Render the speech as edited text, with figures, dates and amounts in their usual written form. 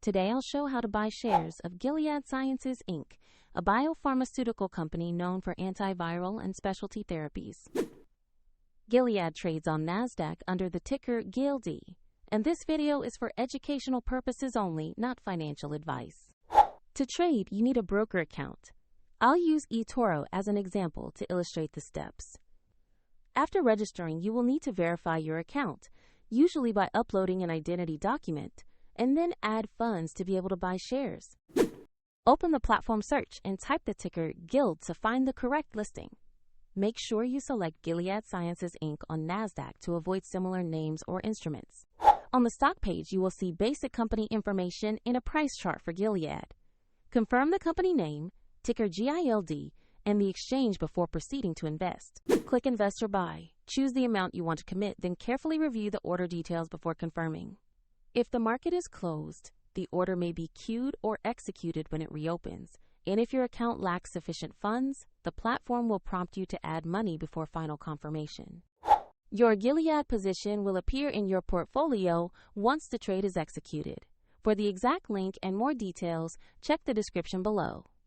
Today I'll show how to buy shares of Gilead Sciences Inc., a biopharmaceutical company known for antiviral and specialty therapies. Gilead trades on NASDAQ under the ticker GILD, and this video is for educational purposes only, not financial advice. To trade, you need a broker account. I'll use eToro as an example to illustrate the steps. After registering, you will need to verify your account, usually by uploading an identity document, and then add funds to be able to buy shares. Open the platform search and type the ticker GILD to find the correct listing. Make sure you select Gilead Sciences Inc. on NASDAQ to avoid similar names or instruments. On the stock page, you will see basic company information and a price chart for Gilead. Confirm the company name, ticker GILD, and the exchange before proceeding to invest. Click Invest or Buy. Choose the amount you want to commit, then carefully review the order details before confirming. If the market is closed, the order may be queued or executed when it reopens, and if your account lacks sufficient funds, the platform will prompt you to add money before final confirmation. Your Gilead position will appear in your portfolio once the trade is executed. For the exact link and more details, check the description below.